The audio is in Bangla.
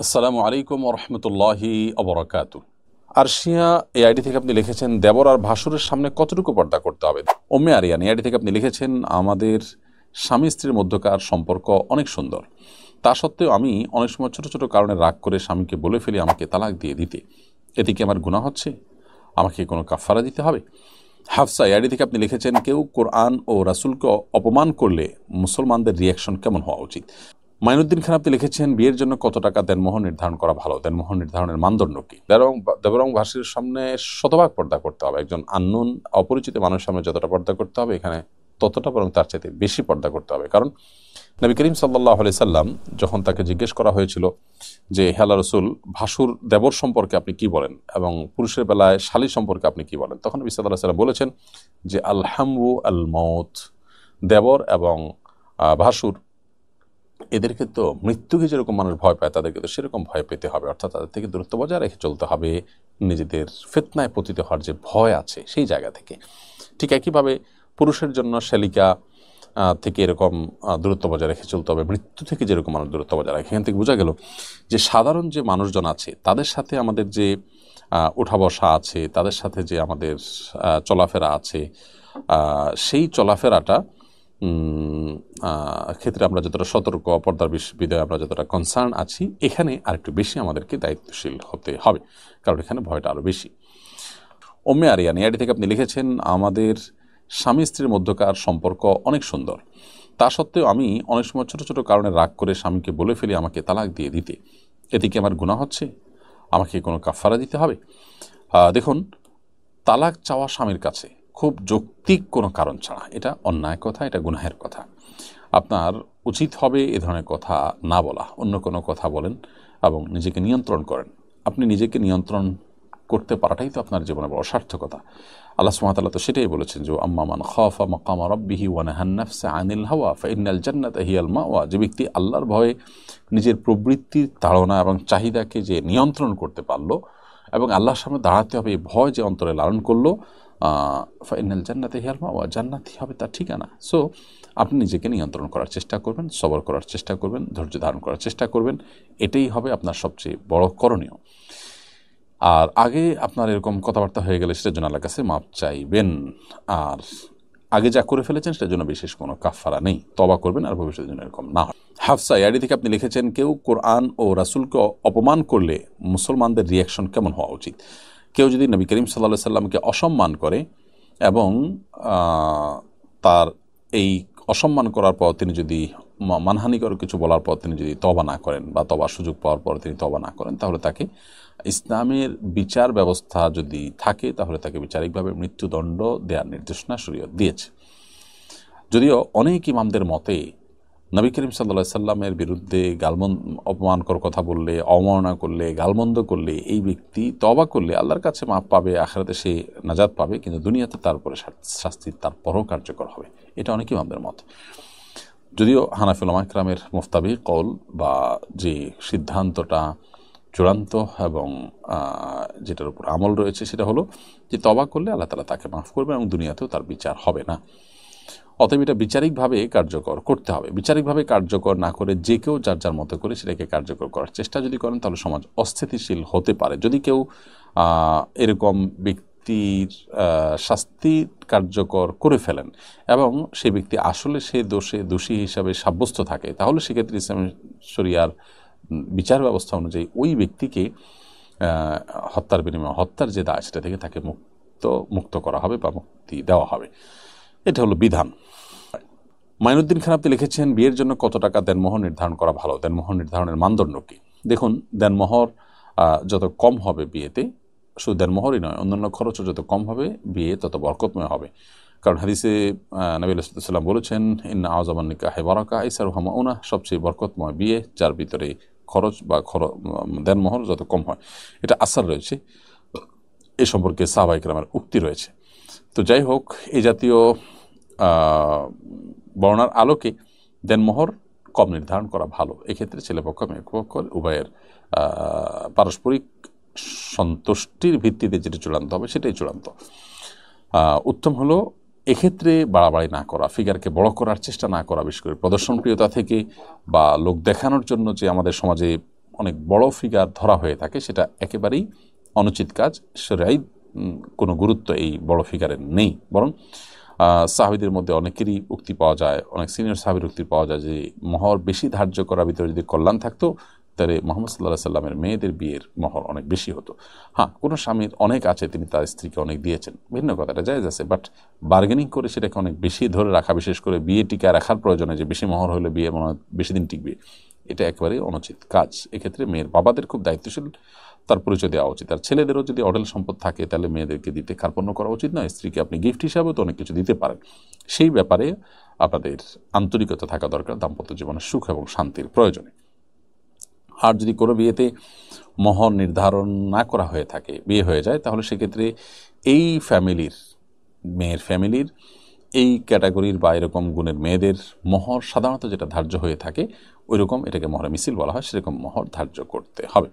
আসসালামু আলাইকুম ওরহমতুল্লাহি অবরাকাতু। আরশিয়া এই আইডি থেকে আপনি লিখেছেন, দেবর আর ভাসুরের সামনে কতটুকু পর্দা করতে হবে। ওম্মে আরিয়ান এই আইডি থেকে আপনি লিখেছেন, আমাদের স্বামী স্ত্রীর মধ্যকার সম্পর্ক অনেক সুন্দর, তা সত্ত্বেও আমি অনেক সময় ছোট ছোট কারণে রাগ করে স্বামীকে বলে ফেলি আমাকে তালাক দিয়ে দিতে। এতে কি আমার গুনাহ হচ্ছে? আমাকে কোনো কাফারা দিতে হবে? হাফসা এই আইডি থেকে আপনি লিখেছেন, কেউ কোরআন ও রাসূলকে অপমান করলে মুসলমানদের রিয়াকশন কেমন হওয়া উচিত। মাইনুদ্দিন খান আপনি লিখেছেন, বিয়ের জন্য কত টাকা দেনমোহর নির্ধারণ করা ভালো, দেনমোহর নির্ধারণের মানদণ্ড কি। দেবরং ভাষীর সামনে শতভাগ পর্দা করতে হবে। একজন আননোন অপরিচিত মানুষের সামনে যতটা পর্দা করতে হবে, এখানে ততটা বরং তার চাইতে বেশি পর্দা করতে হবে। কারণ নবী করিম সাল্লাল্লাহু আলাইহি সাল্লাম যখন তাকে জিজ্ঞেস করা হয়েছিল যে হে আল্লাহর রাসূল, ভাসুর দেবর সম্পর্কে আপনি কি বলেন এবং পুরুষের বেলায় শালী সম্পর্কে আপনি কি বলেন, তখন নবী সাল্লাল্লাহু আলাইহি সাল্লাম বলেছেন যে আল হামু আল মউত, দেবর এবং ভাসুর এদেরকে তো মৃত্যুকে যেরকম মানুষ ভয় পায়, তাদেরকে তো সেরকম ভয় পেতে হবে, অর্থাৎ তাদের থেকে দূরত্ব বজায় রেখে চলতে হবে। নিজেদের ফিতনায় পতিত হওয়ার যে ভয় আছে সেই জায়গা থেকে। ঠিক একইভাবে পুরুষের জন্য শালিকা থেকে এরকম দূরত্ব বজায় রেখে চলতে হবে, মৃত্যু থেকে যেরকম মানুষ দূরত্ব বজায় রাখে। এখান থেকে বোঝা গেল যে সাধারণ যে মানুষজন আছে তাদের সাথে আমাদের যে ওঠা বসা আছে, তাদের সাথে যে আমাদের চলাফেরা আছে, সেই চলাফেরাটা ক্ষেত্রে আমরা যতটা সতর্ক, পর্দার বিধায় আমরা যতটা কনসার্ন আছি, এখানে আরেকটু বেশি আমাদেরকে দায়িত্বশীল হতে হবে, কারণ এখানে ভয়টা আরও বেশি। ওম্মে আরিয়ান এই আইডি থেকে আপনি লিখেছেন, আমাদের স্বামী স্ত্রীর মধ্যকার সম্পর্ক অনেক সুন্দর, তা সত্ত্বেও আমি অনেক সময় ছোট ছোট কারণে রাগ করে স্বামীকে বলে ফেলি আমাকে তালাক দিয়ে দিতে। এতে কি আমার গুনাহ হচ্ছে? আমাকে কোনো কাফারা দিতে হবে? দেখুন, তালাক চাওয়া স্বামীর কাছে খুব যৌক্তিক কোনো কারণ ছাড়া এটা অন্যায় কথা, এটা গুনাহের কথা। আপনার উচিত হবে এ ধরনের কথা না বলা, অন্য কোনো কথা বলেন এবং নিজেকে নিয়ন্ত্রণ করেন। আপনি নিজেকে নিয়ন্ত্রণ করতে পারাটাই তো আপনার জীবনে বড় সার্থকতা। আল্লাহ সুবহানাহু ওয়া তাআলা তো সেটাই বলেছেন যে আম্মা মান খাফা মাকামা রাব্বিহি ওয়া নাহান নাফসা আনিল হাওয়া ফাইন্নাল জান্নাতা হিয়াল মাওয়া। যে ব্যক্তি আল্লাহর ভয়ে নিজের প্রবৃত্তির তাড়না এবং চাহিদাকে যে নিয়ন্ত্রণ করতে পারলো এবং আল্লাহর সামনে দাঁড়াতে হবে এই ভয় যে অন্তরে লালন করলো, ফাইনাল জান্নাতে হিয়াল মাওয়া, জান্নাতই হবে তার ঠিকানা। সো আপনি নিজেকে নিয়ন্ত্রণ করার চেষ্টা করবেন, সবর করার চেষ্টা করবেন, ধৈর্য ধারণ করার চেষ্টা করবেন, এটাই হবে আপনার সবচেয়ে বড় করণীয়। আর আগে আপনার এরকম কথাবার্তা হয়ে গেলে সেটার জন্য আল্লাহর কাছে মাপ চাইবেন। আর আগে যা করে ফেলেছেন সেটার জন্য বিশেষ কোনো কাফারা নেই, তওবা করবেন আর ভবিষ্যতের জন্য এরকম না হয়। হাফসা আইডি থেকে আপনি লিখেছেন, কেউ কোরআন ও রাসূলকে অপমান করলে মুসলমানদের রিয়াকশন কেমন হওয়া উচিত। কেউ যদি নবী করিম সাল্লাল্লাহু আলাইহি সাল্লামকে অসম্মান করে এবং তার এই অসম্মান করার পর তিনি যদি মানহানিকর কিছু বলার পর তিনি যদি তওবা না করেন বা তওবার সুযোগ পাওয়ার পর তিনি তওবা না করেন, তাহলে তাকে ইসলামের বিচার ব্যবস্থা যদি থাকে তাহলে তাকে বিচারিকভাবে মৃত্যুদণ্ড দেওয়ার নির্দেশনা শরীয়ত দিয়েছে। যদিও অনেক ইমামদের মতে নবী করিম সাল্লাল্লাহু আলাইহি সাল্লামের বিরুদ্ধে অপমানকর কথা বললে, অবমাননা করলে, গালমন্দ করলে এই ব্যক্তি তওবা করলে আল্লাহর কাছে মাপ পাবে, আখিরাতে সে নাজাত পাবে, কিন্তু দুনিয়াতে তার উপরে শাস্তি তারপরও কার্যকর হবে। এটা অনেক ইমামদের মত। যদিও হানাফি উলামা কিরামের মুফতাবি কওল বা যে সিদ্ধান্তটা চূড়ান্ত এবং যেটার উপর আমল রয়েছে সেটা হলো যে তওবা করলে আল্লাহ তাআলা তাকে মাফ করবে এবং দুনিয়াতেও তার বিচার হবে না। অতএব এটা বিচারিকভাবে কার্যকর করতে হবে। বিচারিকভাবে কার্যকর না করে যে কেউ যার যার মতো করে সেটাকে কার্যকর করার চেষ্টা যদি করেন তাহলে সমাজ অস্থিতিশীল হতে পারে। যদি কেউ এরকম ব্যক্তির শাস্তি কার্যকর করে ফেলেন এবং সেই ব্যক্তি আসলে সে দোষী হিসাবে সাব্যস্ত থাকে, তাহলে সেক্ষেত্রে ইসলামী শরিয়ার বিচার ব্যবস্থা অনুযায়ী ওই ব্যক্তিকে হত্যার বিনিময়ে হত্যার যে দায় সেটা থেকে তাকে মুক্ত করা হবে বা মুক্তি দেওয়া হবে। এটা হলো বিধান। মাইনুদ্দিন খান আপনি লিখেছেন, বিয়ের জন্য কত টাকা দেনমোহর নির্ধারণ করা ভালো, দেনমোহর নির্ধারণের মানদণ্ড কি। দেখুন, দেনমোহর যত কম হবে বিয়েতে, শুধু দেনমোহরই নয় অন্যান্য খরচও যত কম হবে বিয়ে তত বরকতময় হবে। কারণ হাদিসে নবী সাল্লাল্লাহু আলাইহি ওয়াসাল্লাম বলেছেন, ইন্না আযমান নিকাহি বারাকা আইসারুহা মাউনা, সবচেয়ে বরকতময় বিয়ে যার ভিতরে খরচ বা দেনমোহর যত কম হয়। এটা আসার রয়েছে, এ সম্পর্কে সাহাবায়ে কেরামের উক্তি রয়েছে। তো যাই হোক, এই জাতীয় বর্ণার আলোকে দেনমোহর কম নির্ধারণ করা ভালো। এক্ষেত্রে ছেলেপক্ষ মেয়েপক্ষ উভয়ের পারস্পরিক সন্তুষ্টির ভিত্তিতে যেটা চূড়ান্ত হবে সেটাই চূড়ান্ত। উত্তম হলো এক্ষেত্রে বাড়াবাড়ি না করা, ফিগারকে বড় করার চেষ্টা না করা, বিশেষ করে প্রদর্শনপ্রিয়তা থেকে বা লোক দেখানোর জন্য যে আমাদের সমাজে অনেক বড় ফিগার ধরা হয়ে থাকে, সেটা একেবারেই অনুচিত কাজ। শরীয়ত কোনো গুরুত্ব এই বড় ফিগারের নেই, বরং সাহাবীদের মধ্যে অনেকেরই উক্তি পাওয়া যায়, অনেক সিনিয়র সাহাবীর উক্তি পাওয়া যায় যে মহর বেশি ধার্য করার ভিতরে যদি কল্যাণ থাকতো তাহলে মুহাম্মদ সাল্লাল্লাহু আলাইহি সাল্লামের মেয়েদের বিয়ের মহর অনেক বেশি হতো। হ্যাঁ, কোনো স্বামীর অনেক আছে, তিনি তার স্ত্রীকে অনেক দিয়েছেন, ভিন্ন কথাটা জায়েজ আছে, বাট বার্গেনিং করে সেটাকে অনেক বেশি ধরে রাখা, বিশেষ করে বিয়ে টিকা রাখার প্রয়োজনে যে বেশি মহর হলে বিয়ে মনে হয় বেশি দিন টিকবে, এটা একেবারেই অনুচিত কাজ। এক্ষেত্রে মেয়ের বাবাদের খুব দায়িত্বশীল তার পরিচয় দেওয়া উচিত। আর ছেলেদেরও যদি অঢেল সম্পদ থাকে তাহলে মেয়েদেরকে দিতে কার্পণ্য করা উচিত নয়। স্ত্রীকে আপনি গিফট হিসাবেও তো অনেক কিছু দিতে পারেন, সেই ব্যাপারে আপনাদের আন্তরিকতা থাকা দরকার দাম্পত্য জীবনের সুখ এবং শান্তির প্রয়োজনে। আর যদি কোনো বিয়েতে মহর নির্ধারণ না করা হয়ে থাকে, বিয়ে হয়ে যায়, তাহলে সেক্ষেত্রে এই ফ্যামিলির, মেয়ের ফ্যামিলির এই ক্যাটাগরির বা এরকম গুণের মেয়েদের মহর সাধারণত যেটা ধার্য হয়ে থাকে ওই রকম, এটাকে মহরে মিছিল বলা হয়, সেরকম মহর ধার্য করতে হবে।